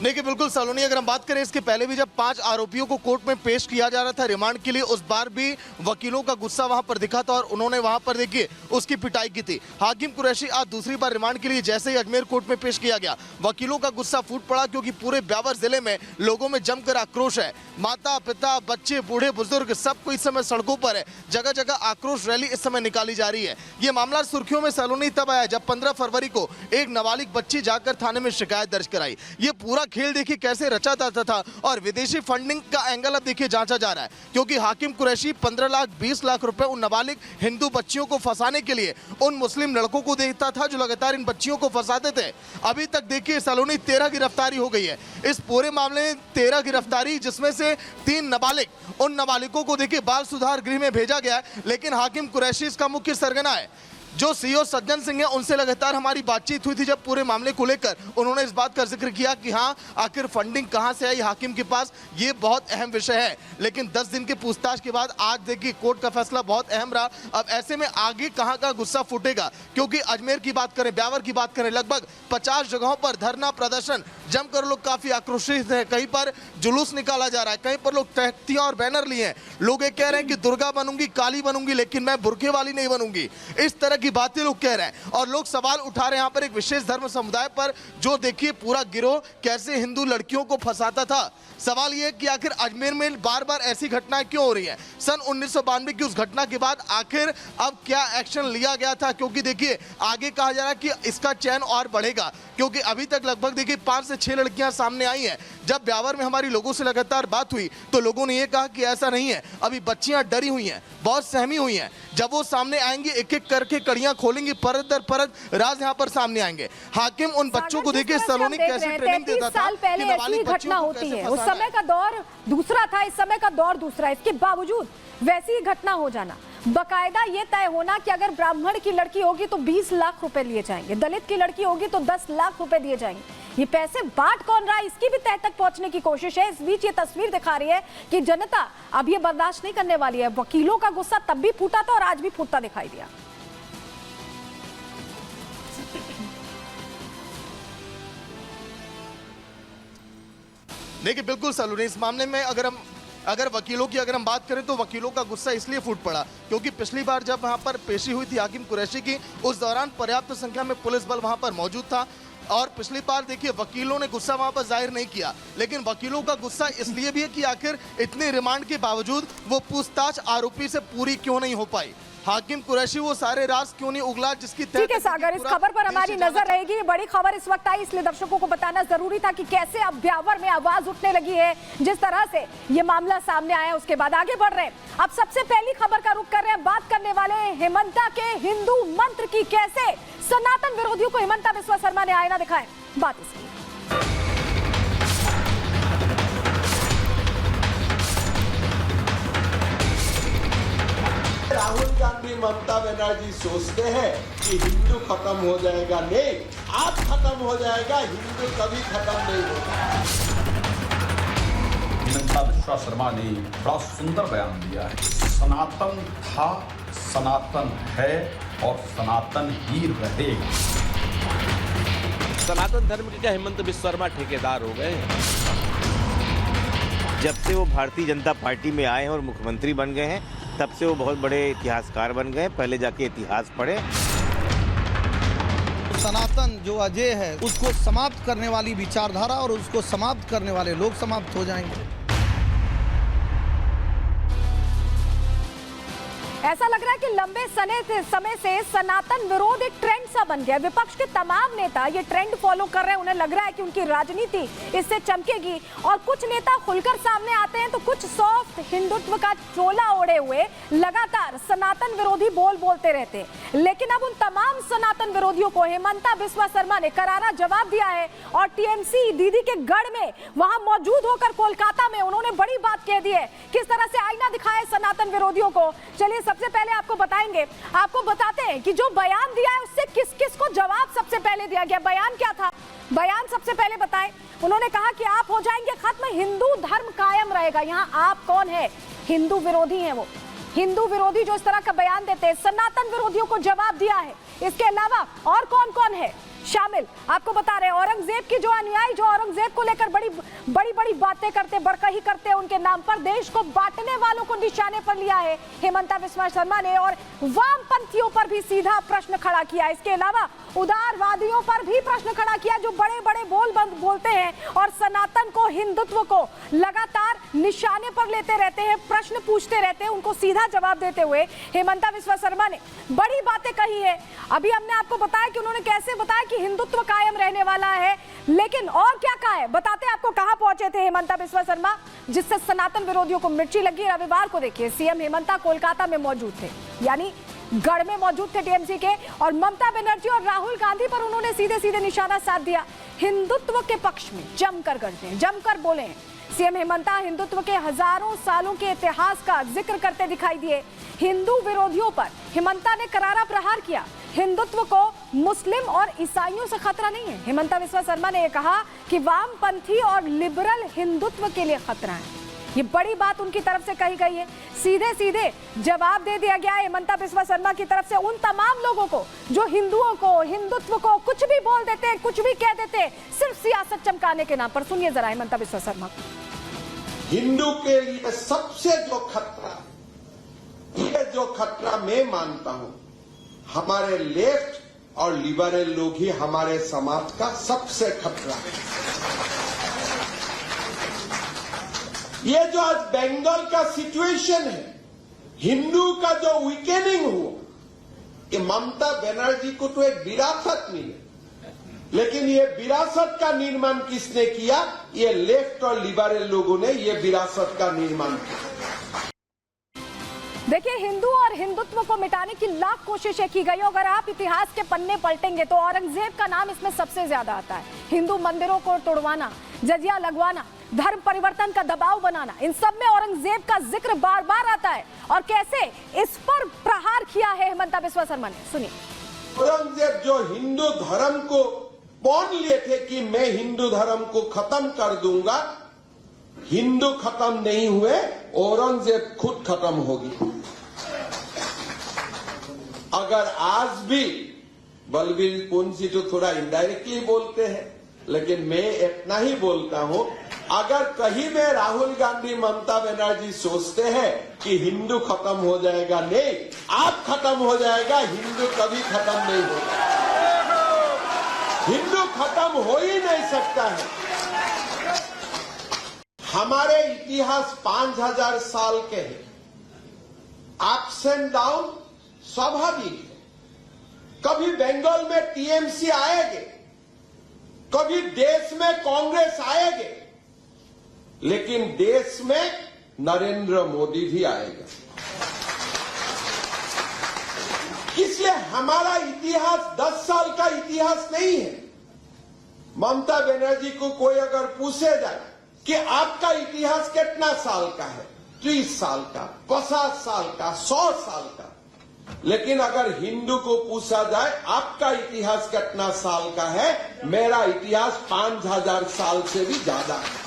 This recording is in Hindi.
देखिए बिल्कुल सलोनी, अगर हम बात करें इसके पहले भी जब 5 आरोपियों को कोर्ट में पेश किया जा रहा था रिमांड के लिए, उस बार भी वकीलों का गुस्सा वहां पर दिखा था और उन्होंने वहां पर देखिए उसकी पिटाई की थी। हाकिम कुरैशी आज दूसरी बार रिमांड के लिए जैसे ही अजमेर कोर्ट में पेश किया गया, वकीलों का गुस्सा फूट पड़ा, क्योंकि पूरे ब्यावर जिले में लोगों में जमकर आक्रोश है। माता पिता बच्चे बूढ़े बुजुर्ग सबको इस समय सड़कों पर है, जगह जगह आक्रोश रैली इस समय निकाली जा रही है। ये मामला सुर्खियों में सलोनी तब आया जब 15 फरवरी को एक नाबालिग बच्ची जाकर थाने में शिकायत दर्ज कराई। ये पूरा खेल देखिए कैसे रचा जाता था और विदेशी फंडिंग का एंगल अब देखिए जांचा जा रहा है, क्योंकि हाकिम कुरैशी 15 लाख 20 लाख रुपए उन नाबालिग हिंदू बच्चियों को फंसाने के लिए उन मुस्लिम लड़कों को देता था जो लगातार इन बच्चियों को फंसाते थे। अभी तक देखिए सलोनी 13 गिरफ्तारी हो गई है इस पूरे मामले में, 13 गिरफ्तारी, जिसमें से 3 नाबालिग, उन नाबालिगों को देखिए बाल सुधार गृह में भेजा गया है। लेकिन हाकिम कुरैशी इसका मुख्य सरगना है। जो सीओ सज्जन सिंह है उनसे लगातार हमारी बातचीत हुई थी जब पूरे मामले को लेकर, उन्होंने इस बात का जिक्र किया कि हाँ आखिर फंडिंग कहां से आई हाकिम के पास, ये बहुत अहम विषय है। लेकिन 10 दिन के पूछताछ के बाद आज देखिए कोर्ट का फैसला बहुत अहम रहा। अब ऐसे में आगे कहां का गुस्सा फूटेगा, क्योंकि अजमेर की बात करें, ब्यावर की बात करें, लगभग 50 जगहों पर धरना प्रदर्शन जमकर लोग काफी आक्रोशित है। कहीं पर जुलूस निकाला जा रहा है, कहीं पर लोग तख्तियां और बैनर लिए हैं। लोग ये कह रहे हैं कि दुर्गा बनूंगी, काली बनूंगी, लेकिन मैं बुरखे वाली नहीं बनूंगी, इस तरह की बातें लोग कह रहे हैं। और लोग सवाल उठा रहे हैं यहाँ पर एक विशेष धर्म समुदाय पर, जो देखिए पूरा गिरोह कैसे हिंदू लड़कियों को फंसाता था। सवाल यह कि आखिर अजमेर में बार बार ऐसी घटनाएं क्यों हो रही हैं? सन 1992 की उस घटना के बाद आखिर अब क्या एक्शन लिया गया था? क्योंकि देखिए आगे कहा जा रहा है कि इसका चैन और बढ़ेगा, क्योंकि अभी तक लगभग देखिए 5 से 6 लड़कियां सामने आई हैं। जब ब्यावर में हमारी लोगों से लगातार बात हुई तो लोगों ने यह कहा कि ऐसा नहीं है, अभी बच्चियां डरी हुई हैं, बहुत सहमी हुई हैं। जब वो सामने आएंगी, एक एक करके कड़ियां खोलेंगी, परत दर परत राज यहाँ पर सामने आएंगे। हाकिम उन बच्चों को देखिए सलोनी कैसे ट्रेनिंग देता था। साल पहले ऐसी घटना होती है, उस समय का दौर दूसरा था, इस समय का दौर दूसरा है। इसके बावजूद वैसी ही घटना हो जाना, बकायदा ये तय होना कि अगर ब्राह्मण की लड़की होगी तो 20 लाख रुपए लिए जाएंगे, दलित की लड़की होगी तो 10 लाख रुपए दिए जाएंगे। ये पैसे बांट कौन रहा है, इसकी भी तह तक पहुंचने की कोशिश है। इस बीच ये तस्वीर दिखा रही है कि जनता अब ये बर्दाश्त नहीं करने वाली है। वकीलों का गुस्सा तब भी फूटा था और आज भी फूटता दिखाई दिया। देखिए बिल्कुल सलोनी, इस मामले में अगर वकीलों की हम बात करें तो वकीलों का गुस्सा इसलिए फूट पड़ा क्योंकि पिछली बार जब वहां पर पेशी हुई थी हाकिम कुरैशी की, उस दौरान पर्याप्त संख्या में पुलिस बल वहां पर मौजूद था। और पिछली बार देखिए वकीलों ने गुस्सा वहां पर जाहिर नहीं किया, लेकिन वकीलों का गुस्सा इसलिए भी है कि आखिर इतने रिमांड के बावजूद वो पूछताछ आरोपी से पूरी क्यों नहीं हो पाई। हाकिम कुरैशी वो सारे राज क्यों नहीं उगला जिसकी ठीक है सागर, इस खबर पर हमारी नजर रहेगी। ये बड़ी खबर इस वक्त आई, इसलिए दर्शकों को बताना जरूरी था कि कैसे अब ब्यावर में आवाज उठने लगी है। जिस तरह से ये मामला सामने आया उसके बाद आगे बढ़ रहे हैं। अब सबसे पहली खबर का रुख कर रहे हैं, बात करने वाले हेमंता के हिंदू मंत्र की। कैसे सनातन विरोधियों को हेमंता बिस्वा शर्मा ने आईना दिखाया, बात इसकी। राहुल गांधी ममता बनर्जी सोचते हैं कि हिंदू खत्म हो जाएगा, नहीं, आप खत्म हो जाएगा, हिंदू कभी खत्म नहीं होगा। हेमंता बिस्वा शर्मा ने बड़ा सुंदर बयान दिया है। सनातन था, सनातन है और सनातन ही रहेगा। सनातन धर्म के क्या हेमंत बिस्वा शर्मा ठेकेदार हो गए? जब से वो भारतीय जनता पार्टी में आए हैं और मुख्यमंत्री बन गए हैं, तब से वो बहुत बड़े इतिहासकार बन गए। पहले जाके इतिहास पढ़े। सनातन जो अजय है उसको समाप्त करने वाली विचारधारा और उसको समाप्त करने वाले लोग समाप्त हो जाएंगे। ऐसा लग रहा है कि लंबे समय से सनातन विरोध एक ट्रेंड सा बन गया। विपक्ष के तमाम नेता ये ट्रेंड फॉलो कर रहे हैं। उन्हें लग रहा है कि उनकी राजनीति इससे चमकेगी और कुछ नेता खुलकर सामने आते हैं तो कुछ सॉफ्ट हिंदुत्व का चोला ओढ़े हुए लगातार सनातन विरोधी बोलते रहते हैं। लेकिन अब उन तमाम सनातन विरोधियों को हेमंता बिस्वा शर्मा ने करारा जवाब दिया है और टीएमसी दीदी के गढ़ में वहां मौजूद होकर कोलकाता में उन्होंने बड़ी बात कह दी है। किस तरह से आईना दिखाया सनातन विरोधियों को, चलिए सबसे पहले आपको बताते हैं कि जो बयान दिया है उससे किस किस को जवाब सबसे पहले दिया गया। बयान क्या था, बयान सबसे पहले बताएं। उन्होंने कहा कि आप हो जाएंगे खत्म, हिंदू धर्म कायम रहेगा। यहाँ आप कौन है? हिंदू विरोधी हैं वो, हिंदू विरोधी जो इस तरह का बयान देते हैं। सनातन विरोधियों को जवाब दिया है। इसके अलावा और कौन कौन है? शामिल। आपको बता रहे हैं औरंगजेब की जो अनुयायी जो औरंगजेब को लेकर बड़ी बातें करते, बड़कही करते, उनके नाम पर देश को बांटने वालों को निशाने पर लिया है हेमंता बिस्वा शर्मा ने, और वामपंथियों पर भी सीधा प्रश्न खड़ा किया। इसके अलावा उदारवादियों पर भी प्रश्न खड़ा किया जो बड़े बड़े बोलते हैं और सनातन को, हिंदुत्व को लगातार निशाने पर लेते रहते हैं, प्रश्न पूछते रहते हैं। उनको सीधा जवाब देते हुए हेमंता बिस्वा शर्मा ने बड़ी बातें कही है। अभी हमने आपको बताया कि उन्होंने कैसे बताया कि हिंदुत्व कायम रहने वाला है, लेकिन और क्या कहा है बताते हैं आपको। कहां पहुंचे थे हेमंता बिस्वा शर्मा जिससे सनातन विरोधियों को मिर्ची लगी। रविवार को देखिए सीएम हेमंता कोलकाता में मौजूद थे, यानी गढ़ में मौजूद थे टीएमसी के, और ममता बनर्जी और राहुल गांधी पर उन्होंने सीधे निशाना साध दिया। हिंदुत्व के पक्ष में जमकर गरजे, जमकर बोले हैं सीएम हेमंता। हिंदुत्व के हजारों सालों के इतिहास का जिक्र करते दिखाई दिए। हिंदू विरोधियों पर हेमंता ने करारा प्रहार किया। हिंदुत्व को मुस्लिम और ईसाइयों से खतरा नहीं है। हेमंता बिस्वा शर्मा ने यह कहा कि वामपंथी और लिबरल हिंदुत्व के लिए खतरा है। ये बड़ी बात उनकी तरफ से कही गई है। सीधे जवाब दे दिया गया है हेमंता बिस्वा शर्मा की तरफ से उन तमाम लोगों को जो हिंदुओं को, हिंदुत्व को कुछ भी बोल देते हैं, कुछ भी कह देते हैं, सिर्फ सियासत चमकाने के नाम पर। सुनिए जरा हेमंता बिस्वा शर्मा। हिंदू के लिए सबसे जो खतरा, ये जो खतरा मैं मानता हूं, हमारे लेफ्ट और लिबरल लोग ही हमारे समाज का सबसे खतरा है। ये जो आज बंगाल का सिचुएशन है, हिंदू का जो वीकेनिंग हुआ, ये ममता बनर्जी को तो एक विरासत मिली, लेकिन ये विरासत का निर्माण किसने किया? ये लेफ्ट और लिबरल लोगों ने ये विरासत का निर्माण किया। देखिए, हिंदू और हिंदुत्व को मिटाने की लाख कोशिशें की गई। अगर आप इतिहास के पन्ने पलटेंगे तो औरंगजेब का नाम इसमें सबसे ज्यादा आता है। हिंदू मंदिरों को तोड़वाना, जजिया लगवाना, धर्म परिवर्तन का दबाव बनाना, इन सब में औरंगजेब का जिक्र बार बार आता है। और कैसे इस पर प्रहार किया है हेमंता बिस्वा शर्मा ने, सुनिए। औरंगजेब जो हिंदू धर्म को पौन लिए थे कि मैं हिंदू धर्म को खत्म कर दूंगा, हिंदू खत्म नहीं हुए, औरंगजेब खुद खत्म होगी। अगर आज भी बलबीर पुंसी तो थोड़ा इनडायरेक्टली बोलते हैं, लेकिन मैं इतना ही बोलता हूं, अगर कहीं में राहुल गांधी, ममता बनर्जी सोचते हैं कि हिंदू खत्म हो जाएगा, नहीं, आप खत्म हो जाएगा, हिंदू कभी खत्म नहीं होगा। हिंदू खत्म हो ही नहीं सकता है। हमारे इतिहास 5000 साल के हैं। अप्स एंड डाउन स्वाभाविक है। कभी बंगाल में टीएमसी आएंगे, कभी देश में कांग्रेस आएंगे, लेकिन देश में नरेंद्र मोदी भी आएगा। इसलिए हमारा इतिहास 10 साल का इतिहास नहीं है। ममता बनर्जी को कोई अगर पूछे जाए कि आपका इतिहास कितना साल का है, 30 साल का, 50 साल का, 100 साल का, लेकिन अगर हिंदू को पूछा जाए आपका इतिहास कितना साल का है, मेरा इतिहास 5000 साल से भी ज्यादा है।